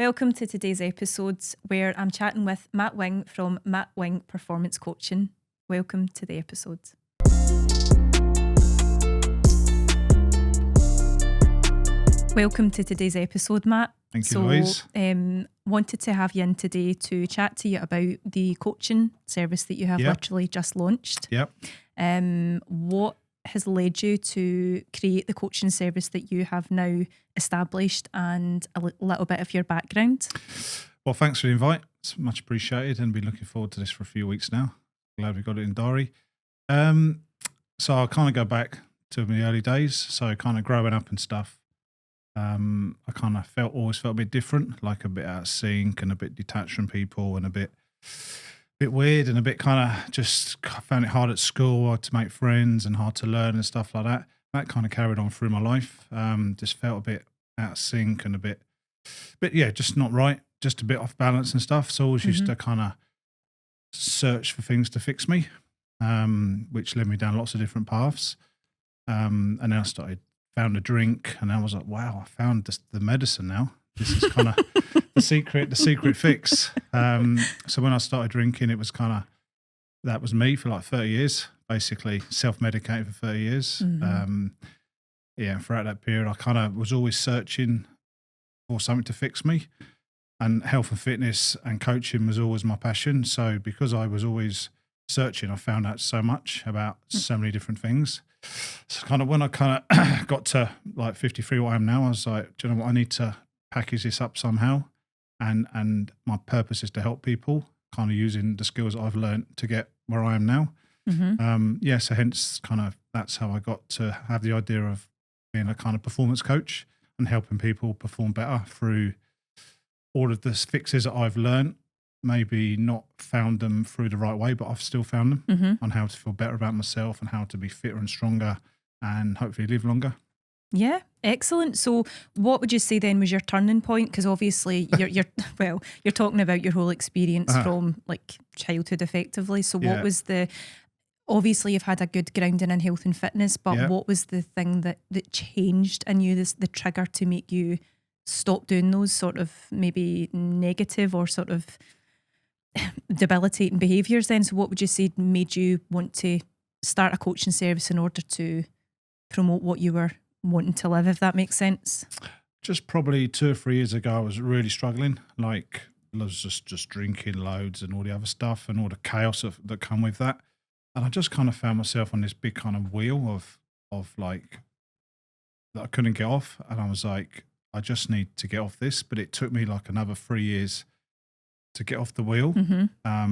Welcome to today's episode where I'm chatting with Matt Wing from Matt Wing Performance Coaching. Welcome to the episode. Welcome to today's episode, Matt. Thank you, Louise. Wanted to have you in today to chat to you about the coaching service that you have literally just launched. Yep. What has led you to create the coaching service that you have now established, and a little bit of your background? Well, thanks for the invite. It's much appreciated, and been looking forward to this for a few weeks now. Glad we got it in diary. So I'll kind of go back to my early days. So kind of growing up and stuff. I kind of always felt a bit different, like a bit out of sync and a bit detached from people and a bit weird and a bit kind of just found it hard at school, hard to make friends and hard to learn and stuff like that. That kind of carried on through my life. Just felt a bit out of sync and a bit, just not right, just a bit off balance and stuff. So I always used to kind of search for things to fix me, which led me down lots of different paths. And then I found a drink, and I was like, wow, I found the medicine now. This is kind of the secret fix. So when I started drinking, it was that was me for like 30 years, basically self-medicating for 30 years. Throughout that period, I kind of was always searching for something to fix me, and health and fitness and coaching was always my passion. So because I was always searching, I found out so much about so many different things. So kind of when I kind of got to like 53, what I am now, I was like, do you know what? I need to package this up somehow. And my purpose is to help people, kind of using the skills I've learned to get where I am now. So hence kind of that's how I got to have the idea of being a kind of performance coach and helping people perform better through all of the fixes that I've learned. Maybe not found them through the right way, but I've still found them on how to feel better about myself and how to be fitter and stronger and hopefully live longer. Yeah, excellent. So what would you say then was your turning point? Because obviously you're talking about your whole experience from like childhood effectively. So what was obviously you've had a good grounding in health and fitness, but what was the thing that changed in you, the trigger to make you stop doing those sort of maybe negative or sort of debilitating behaviours then? So what would you say made you want to start a coaching service in order to promote what you were wanting to live, if that makes sense? Just probably 2 or 3 years ago, I was really struggling. Like I was just drinking loads and all the other stuff and all the chaos that come with that. And I just kind of found myself on this big kind of wheel of like that I couldn't get off. And I was like, I just need to get off this. But it took me like another 3 years to get off the wheel.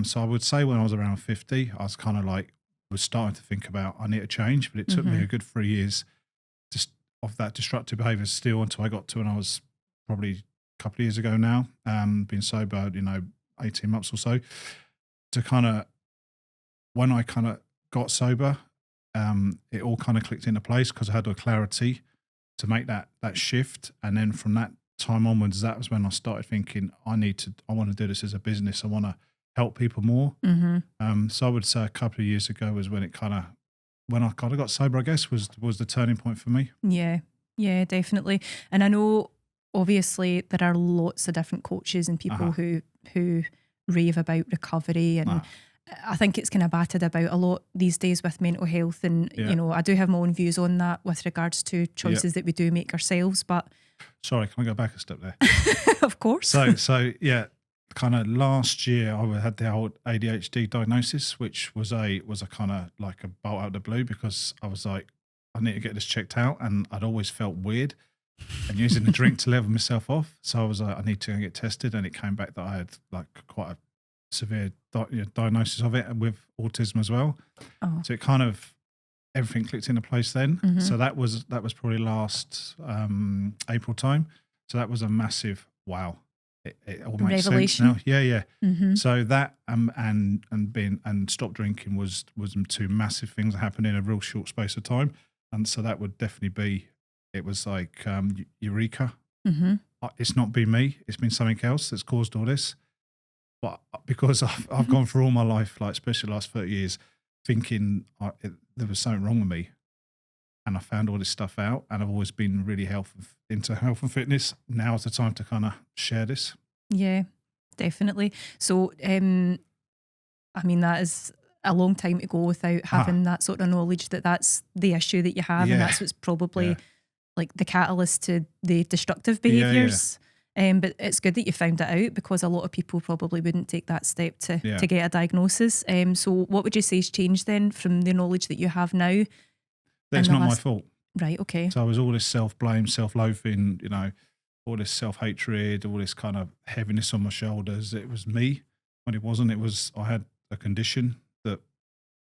So I would say when I was around 50, I was kind of like, was starting to think about I need to change. But it took me a good 3 years just of that destructive behaviour still until I got to when I was probably a couple of years ago now, been sober, 18 months or so, to kind of, when I kind of got sober, it all kind of clicked into place because I had the clarity to make that shift. And then from that time onwards, that was when I started thinking, I want to do this as a business. I want to help people more. So I would say a couple of years ago was when when I kind of got sober, I guess, was the turning point for me. Yeah, definitely. And I know obviously there are lots of different coaches and people who rave about recovery, and I think it's kind of batted about a lot these days with mental health, and I do have my own views on that with regards to choices that we do make ourselves. But sorry, can I go back a step there? Of course. So yeah, kind of last year I had the old ADHD diagnosis, which was a kind of like a bolt out of the blue, because I was like, I need to get this checked out, and I'd always felt weird and using the drink to level myself off. So I was like, I need to go get tested, and it came back that I had like quite a severe diagnosis of it, and with autism as well. So it kind of everything clicked into place then. So that was probably last April time. So that was a massive wow. It all makes sense now. Yeah. So that and stop drinking was 2 massive things that happened in a real short space of time. And so that would definitely be, it was like eureka. It's not been me, it's been something else that's caused all this. But because I've gone through all my life, like especially the last 30 years, thinking there was something wrong with me. and I found all this stuff out, and I've always been really into health and fitness. Now's the time to kind of share this. Yeah, definitely. So, I mean, that is a long time to go without having that sort of knowledge that that's the issue that you have, and that's what's probably like the catalyst to the destructive behaviours. But it's good that you found it out, because a lot of people probably wouldn't take that step to get a diagnosis. So what would you say has changed then from the knowledge that you have now? That's not my fault. Right, okay. So it was all this self-blame, self-loathing, all this self-hatred, all this kind of heaviness on my shoulders. It was me, when it wasn't. It was, I had a condition that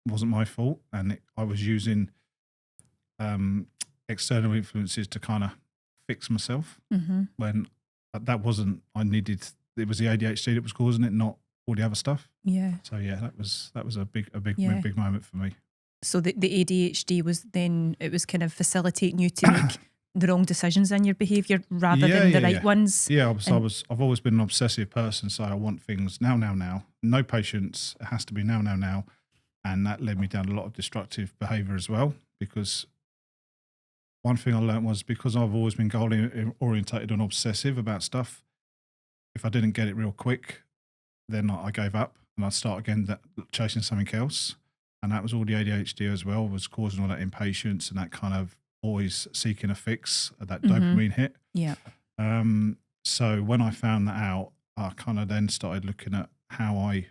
wasn't my fault, and I was using external influences to kind of fix myself, when that wasn't, it was the ADHD that was causing it, not all the other stuff. Yeah. So yeah, that was a big moment for me. So the ADHD was then, it was kind of facilitating you to make the wrong decisions in your behaviour rather than the right ones. Yeah, I've always been an obsessive person, so I want things now. No patience. It has to be now. And that led me down a lot of destructive behaviour as well, because one thing I learned was, because I've always been goal orientated and obsessive about stuff, if I didn't get it real quick, then I gave up and I'd start again chasing something else. And that was all the ADHD as well, was causing all that impatience and that kind of always seeking a fix, that dopamine hit. Yeah. So when I found that out, I kind of then started looking at how I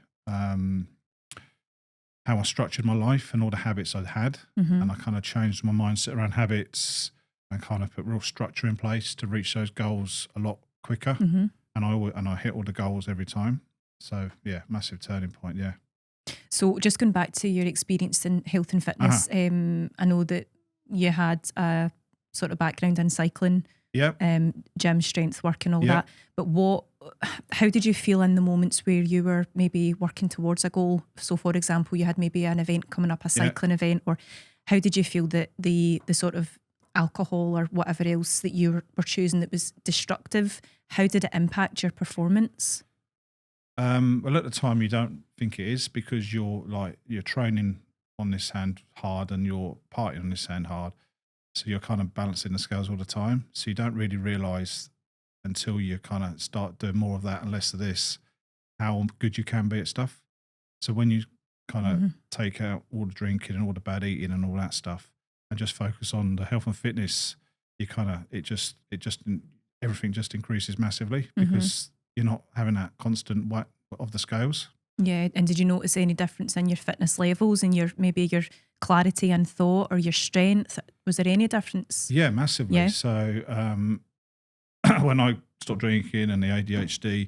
structured my life and all the habits I'd had. And I kind of changed my mindset around habits and kind of put real structure in place to reach those goals a lot quicker. And I hit all the goals every time. So yeah, massive turning point. Yeah. So just going back to your experience in health and fitness, I know that you had a sort of background in cycling, gym, strength work and all that. But how did you feel in the moments where you were maybe working towards a goal? So for example, you had maybe an event coming up, a cycling event, or how did you feel that the sort of alcohol or whatever else that you were choosing that was destructive, how did it impact your performance? Well, at the time you don't think it is, because you're training on this hand hard and you're partying on this hand hard. So you're kind of balancing the scales all the time. So you don't really realise until you kind of start doing more of that and less of this, how good you can be at stuff. So when you kind of take out all the drinking and all the bad eating and all that stuff and just focus on the health and fitness, you kind of, everything just increases massively, because you're not having that constant whack of the scales. Yeah, and did you notice any difference in your fitness levels and your clarity and thought or your strength? Was there any difference? Yeah, massively. Yeah. So when I stopped drinking and the ADHD,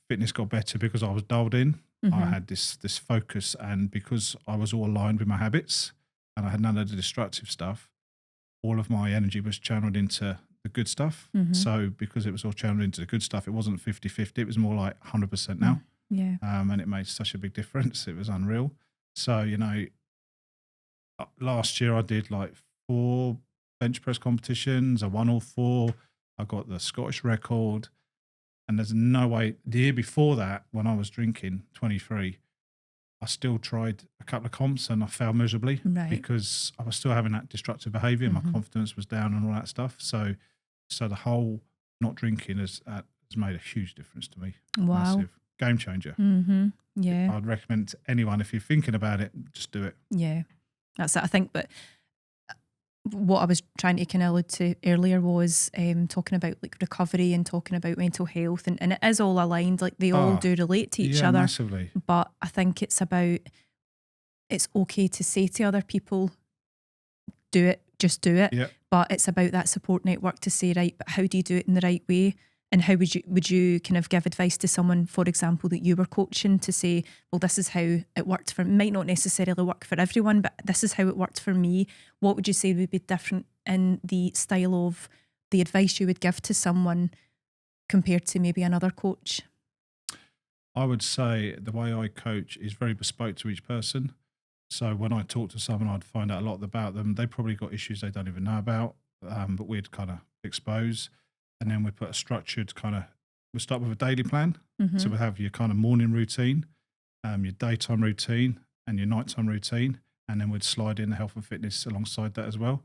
fitness got better because I was dialed in. I had this focus, and because I was all aligned with my habits and I had none of the destructive stuff, all of my energy was channeled into the good stuff. So because it was all channeled into the good stuff, it wasn't 50-50, it was more like 100% now. Yeah. And it made such a big difference. It was unreal. So, last year I did like 4 bench press competitions. I won all 4. I got the Scottish record. And there's no way, the year before that, when I was drinking, 23, I still tried a couple of comps and I failed miserably because I was still having that destructive behaviour. My confidence was down and all that stuff. So the whole not drinking has made a huge difference to me. Wow. Massive. Game changer. Yeah. I'd recommend to anyone, if you're thinking about it, just do it. Yeah. That's it, I think. But what I was trying to kind of allude to earlier was talking about like recovery and talking about mental health, and it is all aligned, like they all do relate to each other. Massively. But I think it's okay to say to other people, do it, just do it. But it's about that support network to say, right, but how do you do it in the right way? And how would you kind of give advice to someone, for example, that you were coaching, to say, well, this is how it worked for me. It might not necessarily work for everyone, but this is how it worked for me. What would you say would be different in the style of the advice you would give to someone compared to maybe another coach? I would say the way I coach is very bespoke to each person. So when I talk to someone, I'd find out a lot about them. They probably got issues they don't even know about, but we'd kind of expose. And then we put a structured we'll start with a daily plan. So we'll have your kind of morning routine, your daytime routine and your nighttime routine. and then we'd slide in the health and fitness alongside that as well.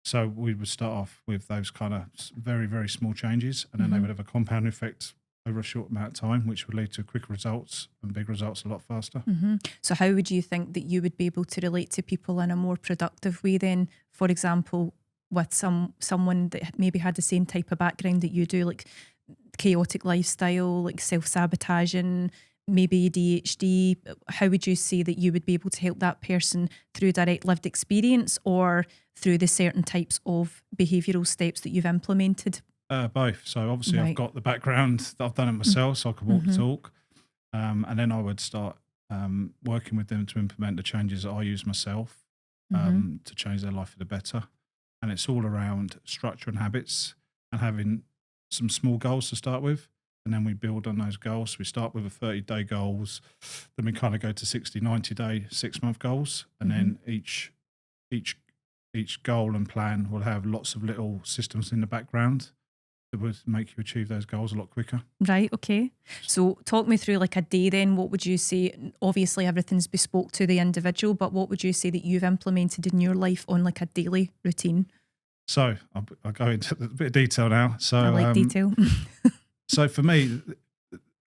So we would start off with those kind of very, very small changes, and then they would have a compound effect over a short amount of time, which would lead to quick results and big results a lot faster. So how would you think that you would be able to relate to people in a more productive way then? For example, with someone that maybe had the same type of background that you do, like chaotic lifestyle, like self-sabotaging, maybe ADHD, how would you say that you would be able to help that person through direct lived experience or through the certain types of behavioural steps that you've implemented? Both. So obviously I've got the background that I've done it myself, so I could walk the talk. And then I would start working with them to implement the changes that I use myself to change their life for the better. And it's all around structure and habits and having some small goals to start with. And then we build on those goals. We start with a 30-day goals, then we kind of go to 60, 90-day, 6-month goals. And then each goal and plan will have lots of little systems in the background that would make you achieve those goals a lot quicker. Right, okay. So talk me through like a day then. What would you say? Obviously everything's bespoke to the individual, but what would you say that you've implemented in your life on like a daily routine? So I'll go into a bit of detail now. So I like detail. So for me,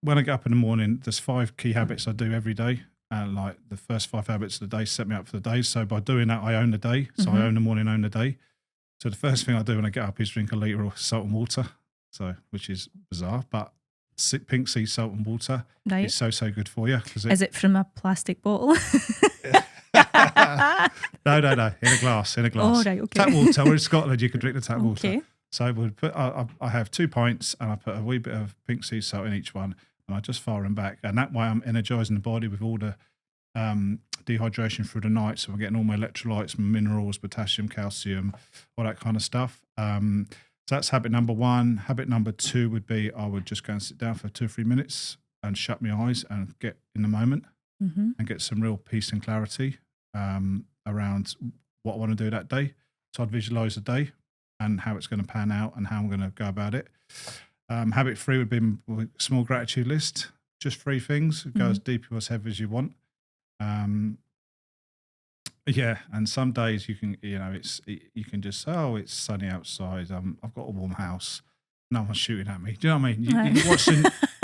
when I get up in the morning, there's 5 key habits I do every day. Like the first 5 habits of the day set me up for the day. So by doing that, I own the day. So I own the morning, own the day. So the first thing I do when I get up is drink a litre of salt and water. So, which is bizarre, but pink sea salt and water is so good for you. Is it from a plastic bottle? No, in a glass. Oh, right, okay. Tap water. We're in Scotland, you can drink the tap water. Okay. So we'll put. I have 2 pints, and I put a wee bit of pink sea salt in each one, and I just fire them back, and that way I'm energising the body with all the dehydration through the night. So I'm getting all my electrolytes, minerals, potassium, calcium, all that kind of stuff. So that's habit number 1. Habit number 2 would be I would just go and sit down for 2 or 3 minutes and shut my eyes and get in the moment and get some real peace and clarity around what I want to do that day. So I'd visualise the day and how it's going to pan out and how I'm going to go about it. Habit 3 would be a small gratitude list, just 3 things. Go as deep or as heavy as you want. Yeah, and some days you can, you can just say, oh, it's sunny outside. I've got a warm house. No one's shooting at me. Do you know what I mean?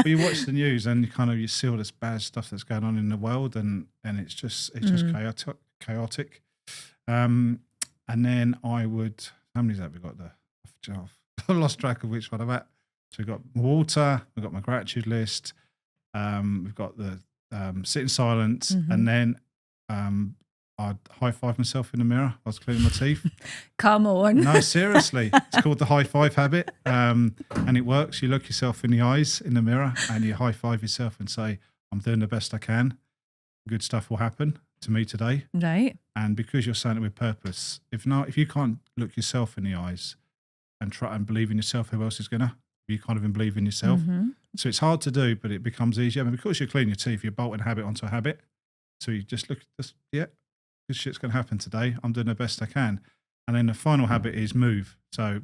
You watch the news and you see all this bad stuff that's going on in the world, and it's just chaotic. And then I would. How many have we got there? I've lost track of which one I'm at. So we've got water. We've got my gratitude list. We've got the sit in silence, and then I'd high five myself in the mirror. I was cleaning my teeth. Come on. No, seriously. It's called the high five habit. And it works. You look yourself in the eyes in the mirror and you high five yourself and say, I'm doing the best I can. Good stuff will happen to me today. Right. And because you're saying it with purpose, if you can't look yourself in the eyes and try and believe in yourself, who else is gonna? You can't even believe in yourself. So it's hard to do, but it becomes easier. I mean, because you clean your teeth, you're bolting a habit onto a habit. So you just look at this, good shit's going to happen today. I'm doing the best I can. And then the final habit is move. So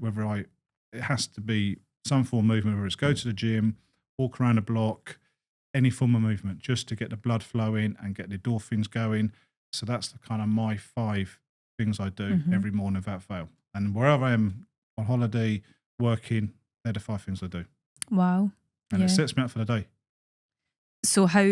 it has to be some form of movement, whether it's go to the gym, walk around the block, any form of movement, just to get the blood flowing and get the endorphins going. So that's the kind of my 5 things I do every morning without fail. And wherever I am on holiday, working, they're the 5 things I do. Wow. And it sets me up for the day. So how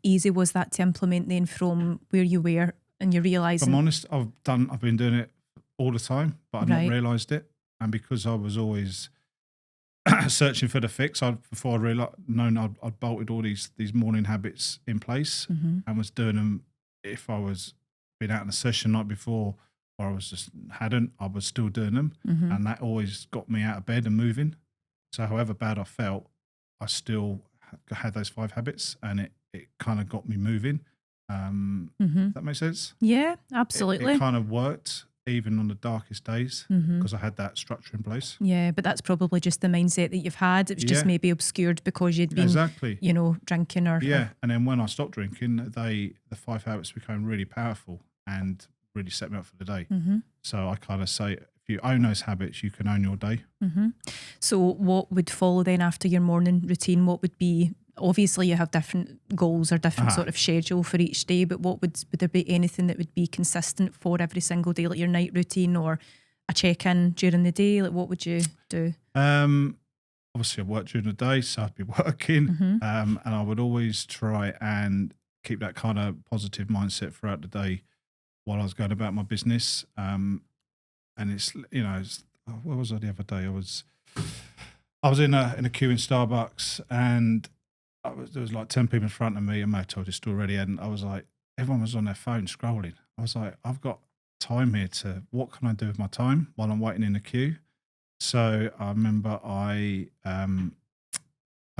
easy was that to implement then from where you were and you realising? If I'm honest, I've been doing it all the time, but I've not realised it. And because I was always searching for the fix, before I known I'd bolted all these morning habits in place and was doing them. If I was been out in a session night before, or I was just I was still doing them, and that always got me out of bed and moving. So however bad I felt, I still had those 5 habits, and it kind of got me moving. Does that make sense? Yeah, absolutely. It kind of worked even on the darkest days because I had that structure in place. Yeah, but that's probably just the mindset that you've had. It was just maybe obscured because you'd been, drinking or... Yeah, and then when I stopped drinking, the 5 habits became really powerful and really set me up for the day. So I kind of say, if you own those habits, you can own your day. So what would follow then after your morning routine? What would be obviously you have different goals or different sort of schedule for each day, but would there be anything that would be consistent for every single day, like your night routine or a check-in during the day? Like what would you do? Obviously I work during the day, so I'd be working, and I would always try and keep that kind of positive mindset throughout the day while I was going about my business. And it's, where was I the other day? I was in a queue in Starbucks, and there was like 10 people in front of me. I may have told this story already, and I was like, everyone was on their phone scrolling. I was like, I've got time here what can I do with my time while I'm waiting in the queue? So I remember I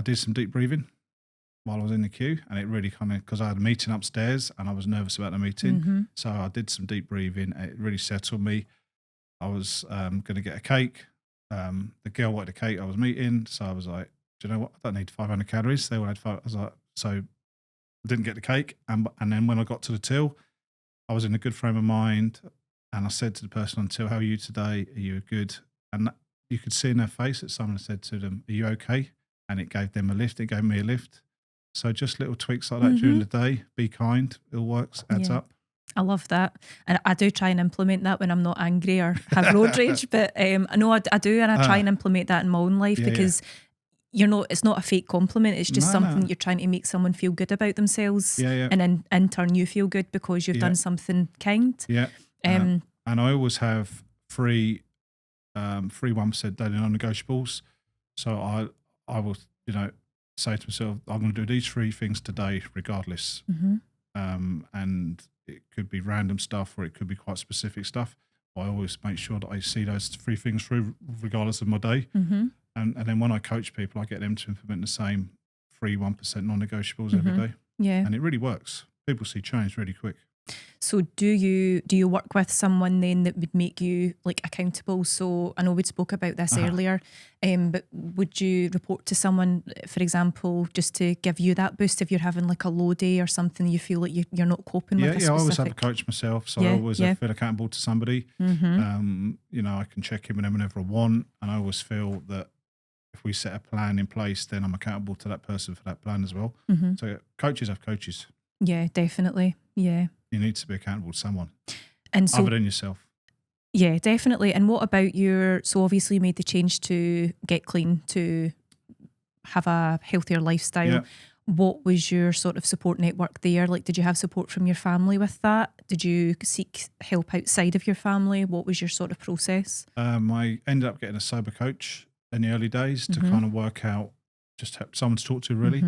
did some deep breathing while I was in the queue, and it really because I had a meeting upstairs and I was nervous about the meeting. So I did some deep breathing. It really settled me. I was going to get a cake. The girl wanted a cake I was meeting. So I was like, do you know what? I don't need 500 calories. They all had 5. I was like, so I didn't get the cake. And then when I got to the till, I was in a good frame of mind. And I said to the person on till, how are you today? Are you good? And you could see in their face that someone said to them, are you okay? And it gave them a lift. It gave me a lift. So just little tweaks like that during the day. Be kind. It all works. Adds up. I love that. And I do try and implement that when I'm not angry or have road rage. But I know I do. And I try and implement that in my own life because it's not a fake compliment. It's just something that you're trying to make someone feel good about themselves. And in turn, you feel good because you've done something kind. And I always have three 1% daily non-negotiables. So I will, say to myself, I'm going to do these 3 things today, regardless. And it could be random stuff or it could be quite specific stuff. I always make sure that I see those 3 things through, regardless of my day. And then when I coach people, I get them to implement the same 3 1% non-negotiables every day. And it really works. People see change really quick. So do you work with someone then that would make you like accountable? So I know we spoke about this earlier, but would you report to someone, for example, just to give you that boost if you're having like a low day or something you feel like you're not coping with? I always have a coach myself, so I always feel accountable to somebody. I can check in with them whenever I want, and I always feel that if we set a plan in place, then I'm accountable to that person for that plan as well. So coaches have coaches. Yeah, definitely. Yeah. You need to be accountable to someone, and so, other than yourself. Yeah, definitely. And what about so obviously you made the change to get clean, to have a healthier lifestyle. What was your sort of support network there? Like, did you have support from your family with that? Did you seek help outside of your family? What was your sort of process? I ended up getting a sober coach in the early days to kind of work out, just have someone to talk to really,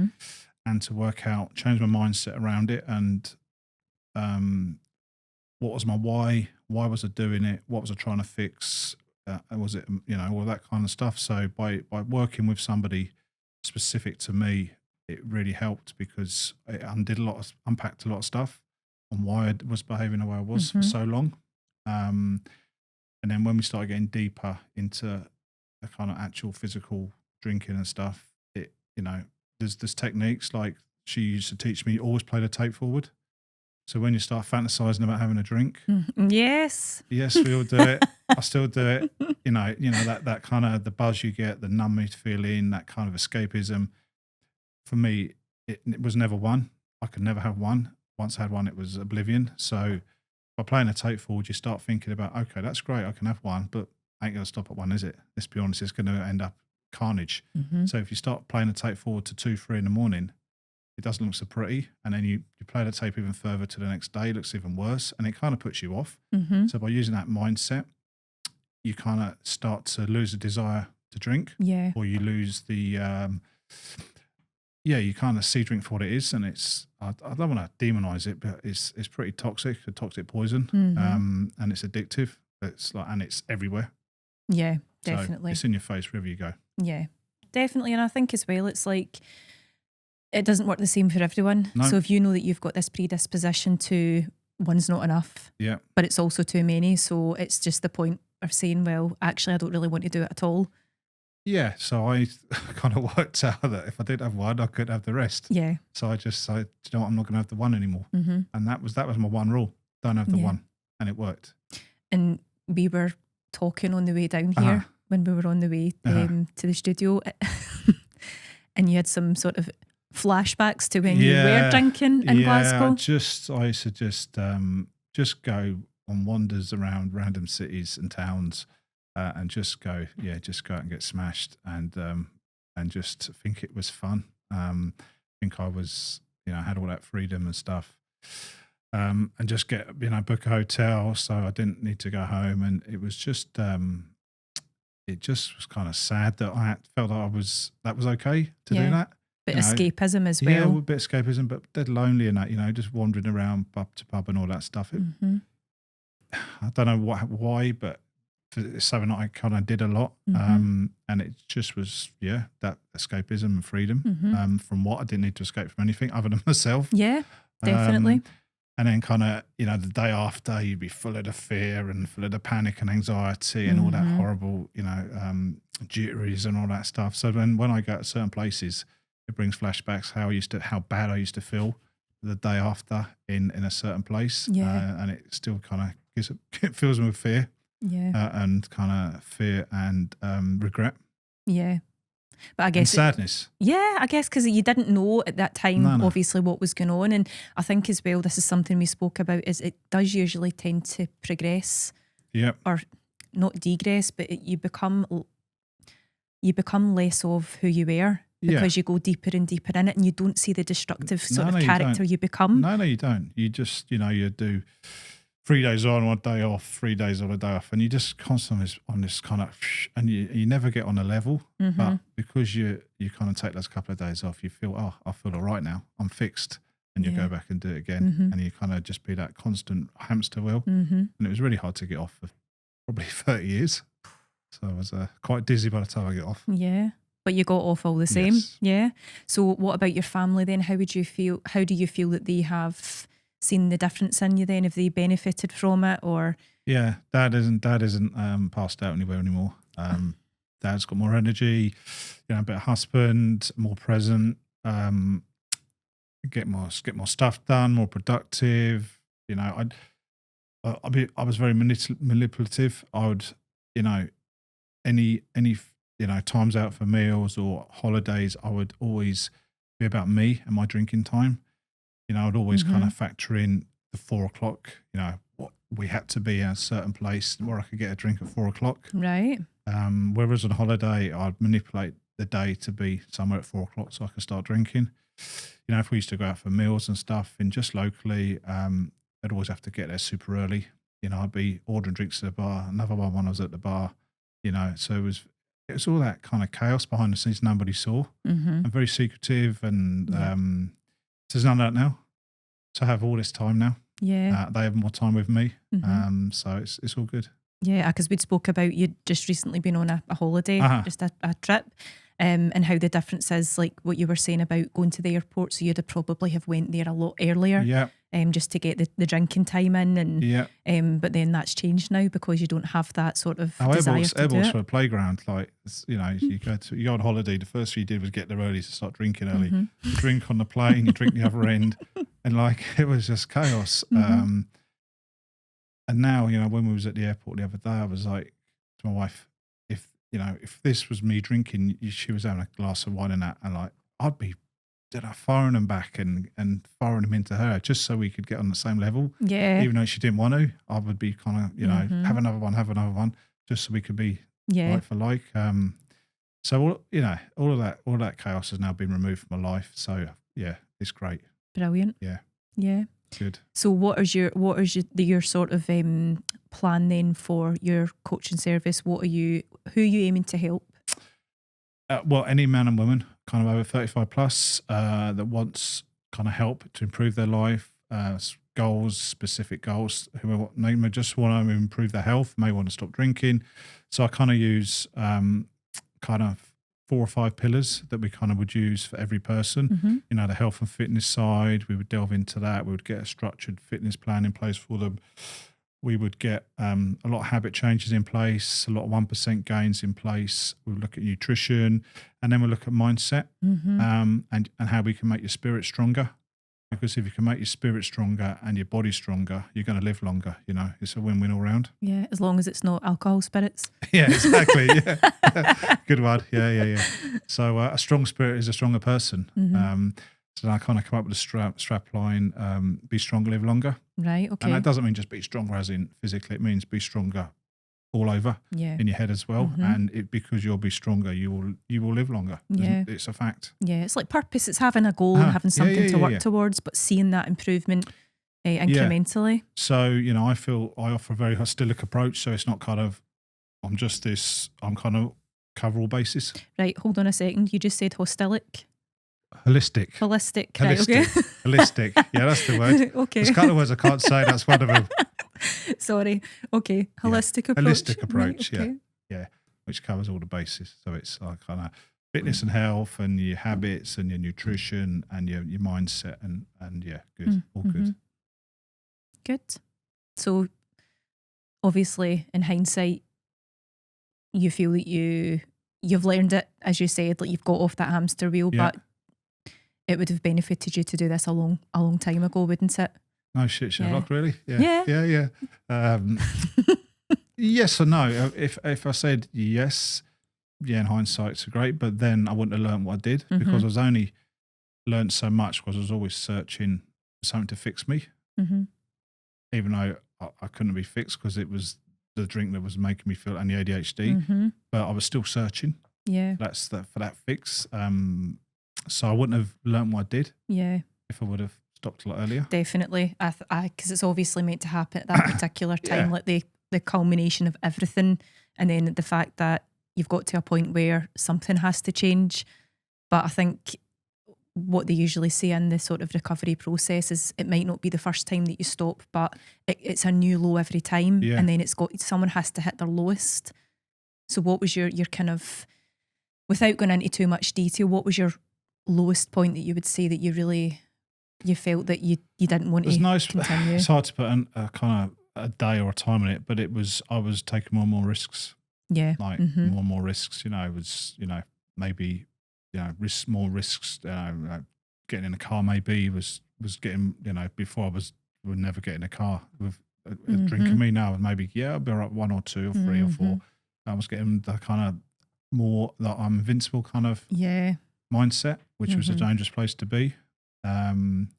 and to work out, change my mindset around it, and what was my why was I doing it, what was I trying to fix, was it all that kind of stuff. So by working with somebody specific to me, it really helped because it unpacked a lot of stuff on why I was behaving the way I was for so long, and then when we started getting deeper into the kind of actual physical drinking and stuff, there's techniques like she used to teach me, always play the tape forward. So when you start fantasizing about having a drink, yes, we all do it. I still do it. That kind of the buzz you get, the numbing feeling, that kind of escapism. For me, it was never one. I could never have one. Once I had one, it was oblivion. So by playing a tape forward, you start thinking about, okay, that's great, I can have one, but I ain't going to stop at one, is it? Let's be honest, it's going to end up carnage. So if you start playing a tape forward to 2, 3 in the morning, it doesn't look so pretty, and then you play the tape even further to the next day, it looks even worse, and it kind of puts you off. So by using that mindset, you kind of start to lose the desire to drink, or you lose the you kind of see drink for what it is, and it's I don't want to demonize it, but it's pretty toxic, a toxic poison, and it's addictive. It's and it's everywhere. Yeah, definitely. So it's in your face wherever you go. Yeah, definitely. And I think as well, it's like, it doesn't work the same for everyone. No. So if you know that you've got this predisposition to one's not enough, but it's also too many. So it's just the point of saying, well, actually, I don't really want to do it at all. Yeah. So I kind of worked out that if I did have one, I could have the rest. Yeah. So I just said, you know what, I'm not going to have the one anymore. And that was my one rule. Don't have the one. And it worked. And we were talking on the way down here when we were on the way to the studio, and you had some sort of flashbacks to when you were drinking in Glasgow? I used to just go on wanders around random cities and towns, and just go out and get smashed, and just think it was fun. Think I was, I had all that freedom and stuff. And just get, book a hotel so I didn't need to go home. And it was just, it just was kind of sad that felt that was okay to do that. Bit escapism as well. Yeah, a bit escapism, but dead lonely and that, just wandering around pub to pub and all that stuff. I don't know why, but it's something I kind of did a lot. And it just was, that escapism and freedom from what I didn't need to escape from anything other than myself. Yeah, definitely. And then kind of, the day after you'd be full of the fear and full of the panic and anxiety and all that horrible, jitteries and all that stuff. So then when I go to certain places, it brings flashbacks how bad I used to feel the day after in a certain place. And it still kind of it fills me with fear. And kind of fear and regret. Yeah. But I guess sadness. I guess because you didn't know at that time, obviously, what was going on. And I think as well, this is something we spoke about, is it does usually tend to progress. Or not degress, but you become less of who you were because you go deeper and deeper in it, and you don't see the destructive sort of character you become. No, you don't. You just, you do 3 days on, 1 day off, 3 days on, a day off, and you just constantly on this kind of, and you never get on a level. But because you kind of take those couple of days off, you feel, I feel all right now, I'm fixed, and you go back and do it again, and you kind of just be that constant hamster wheel. And it was really hard to get off for probably 30 years. So I was quite dizzy by the time I get off. Yeah. But you got off all the same. Yes. Yeah. So what about your family then? How do you feel that they have seen the difference in you then? Have they benefited from it, or? Yeah, Dad isn't passed out anywhere anymore. Dad's got more energy, a better husband, more present, get more stuff done, more productive. I was very manipulative. I would, any times out for meals or holidays, I would always be about me and my drinking time. I would always kind of factor in the 4 o'clock, what we had to be at a certain place where I could get a drink at 4 o'clock. Right. Whereas on holiday, I'd manipulate the day to be somewhere at 4 o'clock so I could start drinking. If we used to go out for meals and stuff and just locally, I'd always have to get there super early. I'd be ordering drinks at the bar, another one when I was at the bar, so it was all that kind of chaos behind the scenes nobody saw, and very secretive, and there's none of that now. So I have all this time now. Yeah. They have more time with me. So it's all good. Yeah, because we'd spoke about you'd just recently been on a holiday, just a trip, and how the difference is, like what you were saying about going to the airport. So you'd probably have went there a lot earlier, just to get the drinking time in, and but then that's changed now because you don't have that sort of desire to do it. For a playground, like you go on holiday. The first thing you did was get there early to start drinking early. You drink on the plane, you drink the other end, and like it was just chaos. And now, when we was at the airport the other day, I was like to my wife, if this was me drinking, she was having a glass of wine and that, and like I'd be firing them back and firing them into her just so we could get on the same level. Yeah. Even though she didn't want to, I would be kind of, have another one, just so we could be like for like. So all of that chaos has now been removed from my life. So yeah, it's great. Brilliant. Yeah. Yeah. Good. So what is your sort of plan then for your coaching service? Who are you aiming to help? Well, any man and woman kind of over 35 plus that wants kind of help to improve their life, specific goals, who may just want to improve their health, may want to stop drinking. So I kind of use kind of 4 or 5 pillars that we kind of would use for every person. The health and fitness side, we would delve into that. We would get a structured fitness plan in place for them. We would get a lot of habit changes in place, a lot of 1% gains in place. We would look at nutrition, and then we'll look at mindset and how we can make your spirit stronger. because if you can make your spirit stronger and your body stronger, you're going to live longer. You know, it's a win-win all round. Yeah, as long as it's not alcohol spirits. Yeah, exactly. Yeah, good one. Yeah. So a strong spirit is a stronger person. So I kind of come up with a strap line: be stronger, live longer. Right. Okay. And that doesn't mean just be stronger as in physically. It means be stronger all over in your head as well. And because you'll be stronger, you will live longer. Yeah. It's a fact. Yeah, it's like purpose. It's having a goal and having something to work towards, but seeing that improvement incrementally. Yeah. So, you know, I feel I offer a very holistic approach. So it's not kind of, I'm kind of cover all bases. Right, hold on a second. You just said hostilic. Holistic. Holistic. Right, okay. Holistic. Yeah, that's the word. Okay. There's a couple of words I can't say. That's one of them. Sorry. Okay. Holistic approach. Holistic approach, right, okay. Yeah. Which covers all the bases. So it's like kind of fitness and health and your habits and your nutrition and your mindset and yeah, good. All good. Good. So obviously in hindsight, you feel that you've learned it, as you said, like you've got off that hamster wheel, but it would have benefited you to do this a long time ago, wouldn't it? No shit, Sherlock, really? Yeah. Yes or no? If I said yes, in hindsight, it's great, but then I wouldn't have learned what I did because I was only learned so much because I was always searching for something to fix me, even though I couldn't be fixed because it was the drink that was making me feel and the ADHD, but I was still searching. Yeah, for that fix. So I wouldn't have learned what I did. Yeah, if I would have stopped a lot earlier. Definitely, because it's obviously meant to happen at that particular time, like the culmination of everything, and then the fact that you've got to a point where something has to change. But I think what they usually say in the sort of recovery process is it might not be the first time that you stop, but it's a new low every time, and then someone has to hit their lowest. So what was your kind of, without going into too much detail, what was your lowest point that you would say that you felt that you didn't want to continue? It's hard to put a kind of a day or a time on it, but I was taking more and more risks. Yeah. Like more and more risks, it was, maybe, more risks, getting in a car maybe was getting, before I would never get in a car with a drink of me now, and maybe, I'll be all right 1 or 2 or 3 or 4. I was getting the kind of more that I'm invincible kind of mindset, which was a dangerous place to be. And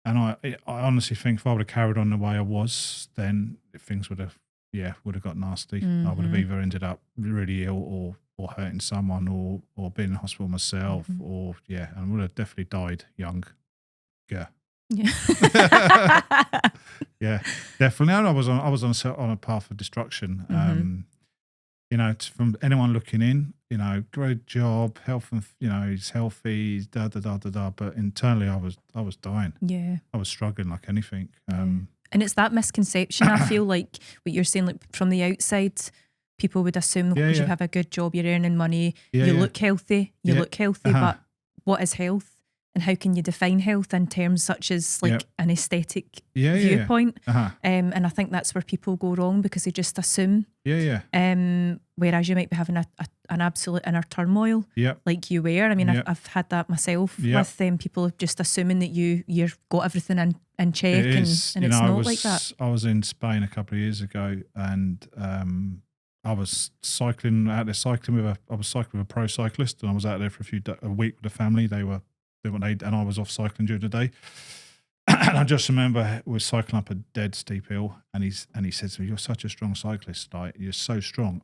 I honestly think if I would have carried on the way I was, then things would have got nasty. I would have either ended up really ill or hurting someone or been in hospital myself or and would have definitely died young. Yeah. Yeah, definitely. I was on a path of destruction. From anyone looking in, great job, health, and he's healthy, he's da da da da da. But internally, I was dying. Yeah, I was struggling like anything. And it's that misconception. I feel like what you're saying, like from the outside, people would assume because you have a good job, you're earning money, you look healthy, but what is health? And how can you define health in terms such as like an aesthetic viewpoint? And I think that's where people go wrong because they just assume. Whereas you might be having an absolute inner turmoil, like you were. I mean, I've had that myself with people just assuming that you've got everything in check, and it's not like that. I was in Spain a couple of years ago, and I was cycling out there, I was cycling with a pro cyclist, and I was out there for a week with the family. And I was off cycling during the day. And I just remember we were cycling up a dead steep hill, and he said to me, "You're such a strong cyclist, like you're so strong."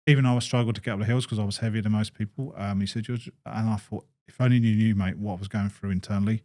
Even though I struggled to get up the hills because I was heavier than most people, he said, and I thought, if only you knew, mate, what I was going through internally,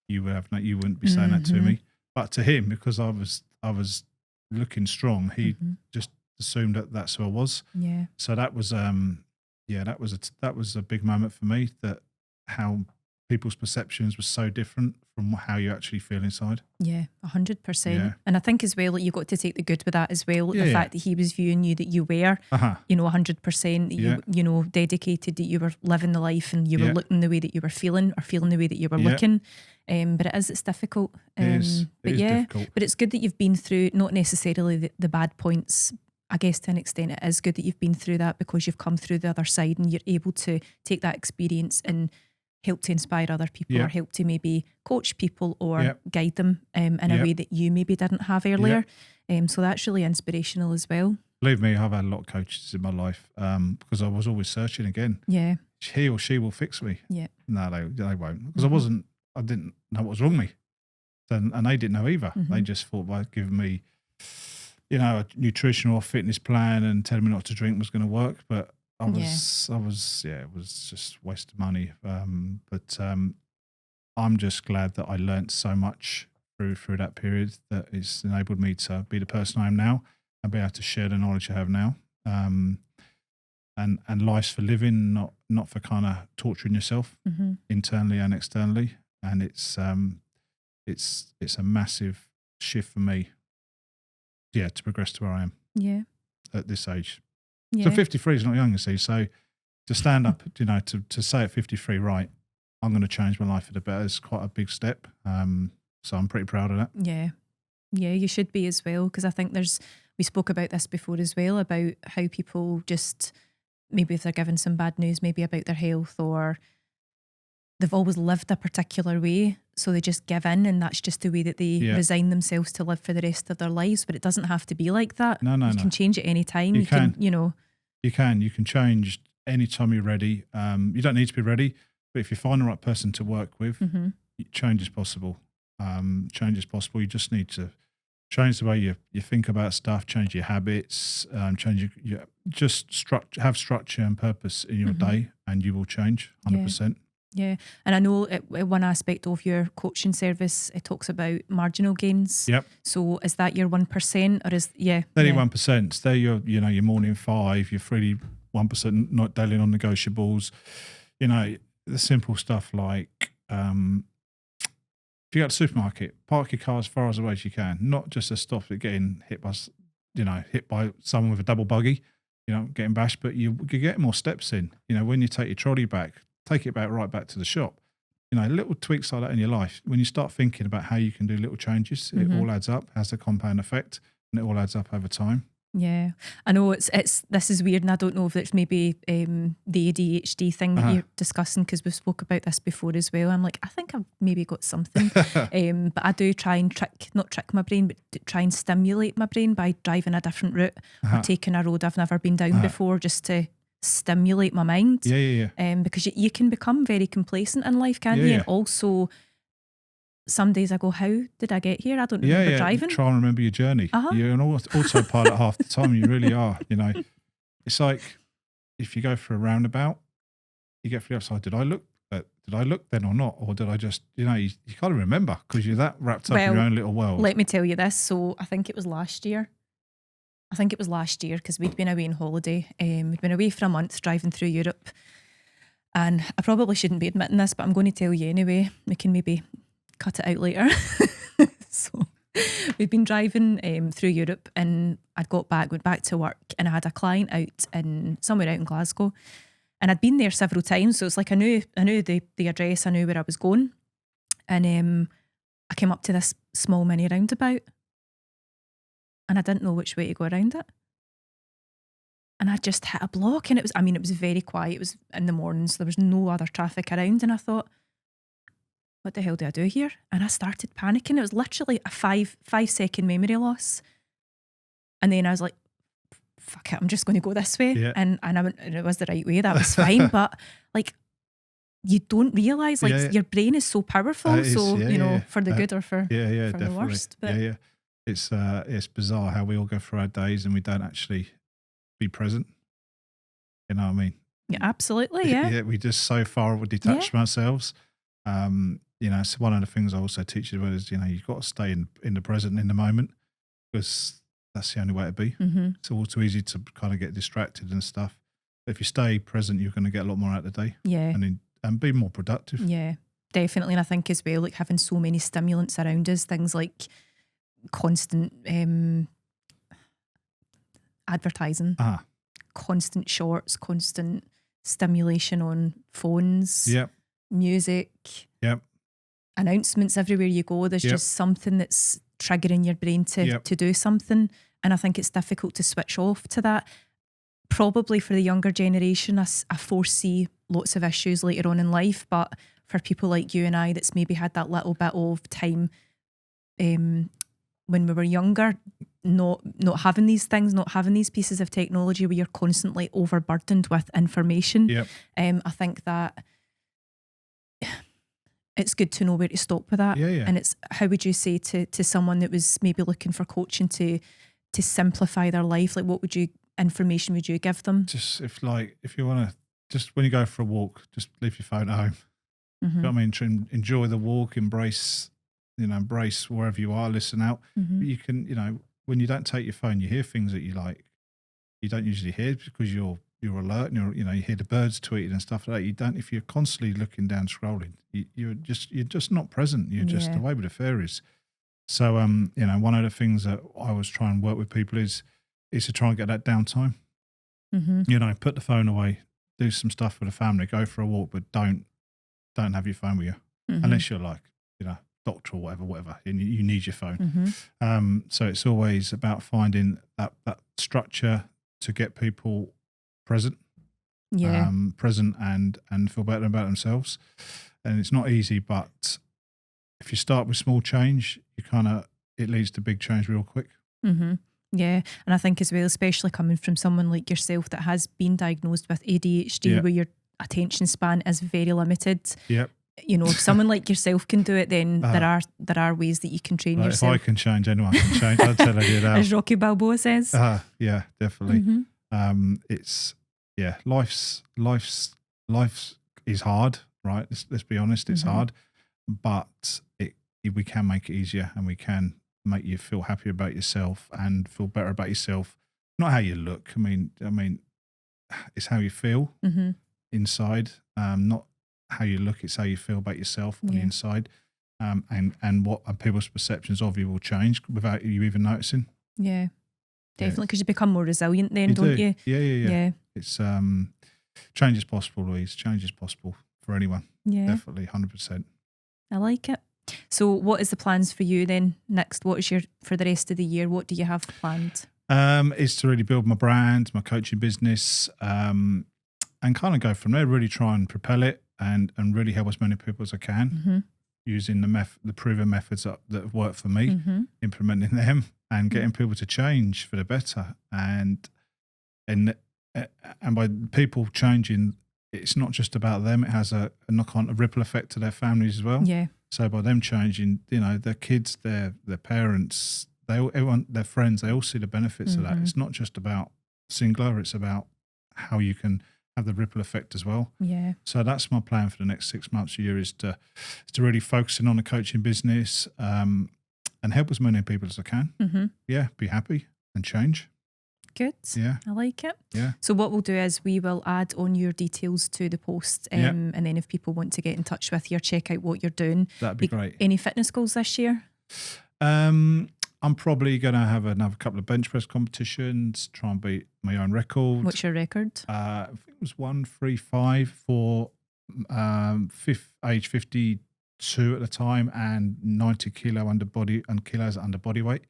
you wouldn't be saying that to me. But to him, because I was looking strong, he just assumed that that's who I was. Yeah. So that was that was a big moment for me, that how people's perceptions were so different from how you actually feel inside. Yeah, 100%. Yeah. And I think as well, like, you got to take the good with that as well. The fact that he was viewing you, that you were, 100%, that you dedicated, that you were living the life and you were looking the way that you were feeling, or feeling the way that you were looking. But it's difficult. It is difficult. But it's good that you've been through, not necessarily the bad points. I guess to an extent it is good that you've been through that, because you've come through the other side and you're able to take that experience and help to inspire other people, or help to maybe coach people or guide them in a way that you maybe didn't have earlier. So that's really inspirational as well. Believe me, I've had a lot of coaches in my life because I was always searching again. Yeah. He or she will fix me. Yeah. No, they won't. Because I didn't know what was wrong with me. And they didn't know either. They just thought by giving me, a nutritional or fitness plan and telling me not to drink was going to work. But it was just waste of money. But I'm just glad that I learnt so much through that period that it's enabled me to be the person I am now and be able to share the knowledge I have now. And life's for living, not for kind of torturing yourself internally and externally. And it's a massive shift for me, to progress to where I am. Yeah. At this age. Yeah. So 53 is not young, you see. So to stand up, to say at 53, right, I'm going to change my life for the better is quite a big step. So I'm pretty proud of that. Yeah. Yeah, you should be as well, because I think we spoke about this before as well, about how people just, maybe if they're given some bad news, maybe about their health, or they've always lived a particular way, so they just give in, and that's just the way that they resign themselves to live for the rest of their lives. But it doesn't have to be like that. No. You can change at any time. You can. You can change anytime you're ready. You don't need to be ready, but if you find the right person to work with, change is possible. Change is possible. You just need to change the way you think about stuff, change your habits, change have structure and purpose in your day, and you will change 100%. Yeah, and I know one aspect of your coaching service, it talks about marginal gains. Yep. So is that your 1%, or is 1%? They're your morning 5, your freely 1%, not daily non-negotiables. The simple stuff like if you go to the supermarket, park your car as far away as you can, not just to stop it getting hit by someone with a double buggy, getting bashed, but you get more steps in. When you take your trolley back, take it right back to the shop. Little tweaks like that in your life. When you start thinking about how you can do little changes, it all adds up, has a compound effect, and it all adds up over time. Yeah, I know this is weird, and I don't know if it's maybe the ADHD thing that you're discussing, because we've spoke about this before as well. I'm like, I think I've maybe got something, but I do try and not trick my brain, but try and stimulate my brain by driving a different route or taking a road I've never been down before, just to stimulate my mind. Because you can become very complacent in life, can't you? And also, some days I go, how did I get here? I don't remember driving. Try and remember your journey. You're an autopilot half the time. You really are. It's like if you go for a roundabout, you get to the other side. Did I look then or not? Or did I just, you can't remember because you're that wrapped up in your own little world. Let me tell you this. So I think it was last year. Because we'd been away on holiday. We'd been away for a month driving through Europe. And I probably shouldn't be admitting this, but I'm going to tell you anyway. We can maybe cut it out later. So we've been driving through Europe, and went back to work, and I had a client somewhere out in Glasgow, and I'd been there several times, so it's like I knew the address, I knew where I was going, and I came up to this small mini roundabout, and I didn't know which way to go around it, and I just hit a block, and it was very quiet. It was in the morning, so there was no other traffic around, and I thought, what the hell do I do here? And I started panicking. It was literally a 5-second memory loss. And then I was like, fuck it, I'm just going to go this way. Yeah. And I went, and it was the right way. That was fine. But like, you don't realise, your brain is so powerful. For the good or for the worst. But it's bizarre how we all go through our days and we don't actually be present. You know what I mean? Yeah, absolutely. Yeah. We just so far detached from ourselves. It's one of the things I also teach you about is, you've got to stay in the present, in the moment, because that's the only way to be. It's all too easy to kind of get distracted and stuff. But if you stay present, you're going to get a lot more out of the day. Yeah. And be more productive. Yeah, definitely. And I think as well, like having so many stimulants around us, things like constant advertising, constant shorts, constant stimulation on phones. Yep. Music, announcements everywhere you go. There's just something that's triggering your brain to do something, and I think it's difficult to switch off to that. Probably for the younger generation, I foresee lots of issues later on in life, but for people like you and I that's maybe had that little bit of time when we were younger, not having these things, not having these pieces of technology where you're constantly overburdened with information. Yep. I think that it's good to know where to stop with that. Yeah. And it's, how would you say to someone that was maybe looking for coaching to simplify their life? Like, what information would you give them? Just if you want to, just when you go for a walk, just leave your phone at home. You know what I mean? To enjoy the walk, embrace wherever you are, listen out. But you can, when you don't take your phone, you hear things that you don't usually hear because you're alert and you hear the birds tweeting and stuff like that. You don't, if you're constantly looking down, scrolling, you're just not present. You're just away with the fairies. So, one of the things that I was trying to work with people is to try and get that downtime. Put the phone away, do some stuff with the family, go for a walk, but don't have your phone with you unless you're like, doctor or whatever, and you need your phone. So it's always about finding that structure to get people present, present and feel better about themselves. And it's not easy, but if you start with small change, it leads to big change real quick. Yeah, and I think as well, especially coming from someone like yourself that has been diagnosed with ADHD, where your attention span is very limited. Yep. If someone like yourself can do it, then there are ways that you can train yourself. If I can change, anyone can change. I'd tell you that. As Rocky Balboa says. Yeah, definitely. Life's is hard, right? Let's be honest, it's hard, but we can make it easier, and we can make you feel happier about yourself and feel better about yourself. Not how you look. I mean, it's how you feel inside. Not how you look, it's how you feel about yourself on the inside. And what people's perceptions of you will change without you even noticing. Yeah, definitely, because you become more resilient then, don't you? Yeah. It's change is possible, Louise. Change is possible for anyone. Yeah, definitely, 100%. I like it. So, what is the plans for you then next? What is for the rest of the year? What do you have planned? Is to really build my brand, my coaching business, and kind of go from there. Really try and propel it, and really help as many people as I can, using the proven methods that have worked for me, implementing them and getting people to change for the better. And by people changing, it's not just about them. It has a knock-on, a ripple effect to their families as well. Yeah. So by them changing, their kids, their parents, everyone, their friends, they all see the benefits of that. It's not just about singular, it's about how you can have the ripple effect as well. Yeah. So that's my plan for the next 6 months, a year, is to really focusing on the coaching business, and help as many people as I can. Yeah, be happy and change. Good. Yeah. I like it. Yeah. So what we'll do is we will add on your details to the post, and then if people want to get in touch with you or check out what you're doing. That'd be great. Any fitness goals this year? I'm probably going to have another couple of bench press competitions, try and beat my own record. What's your record? I think it was 1:35 for age 52 at the time, and 90 kilos under body weight.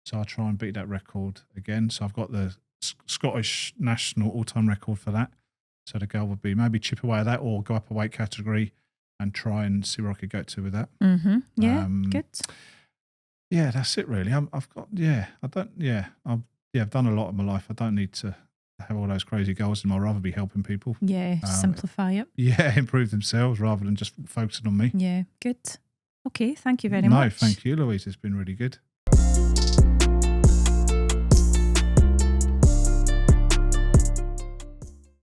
So I'll try and beat that record again. So I've got the Scottish national all-time record for that. So the goal would be maybe chip away at that, or go up a weight category and try and see where I could get to with that. Yeah, good. Yeah, that's it really. I've done a lot in my life. I don't need to have all those crazy goals, and I'd rather be helping people. Yeah, simplify it. Yeah, improve themselves rather than just focusing on me. Yeah, good. Okay, thank you very much. No, thank you, Louise. It's been really good.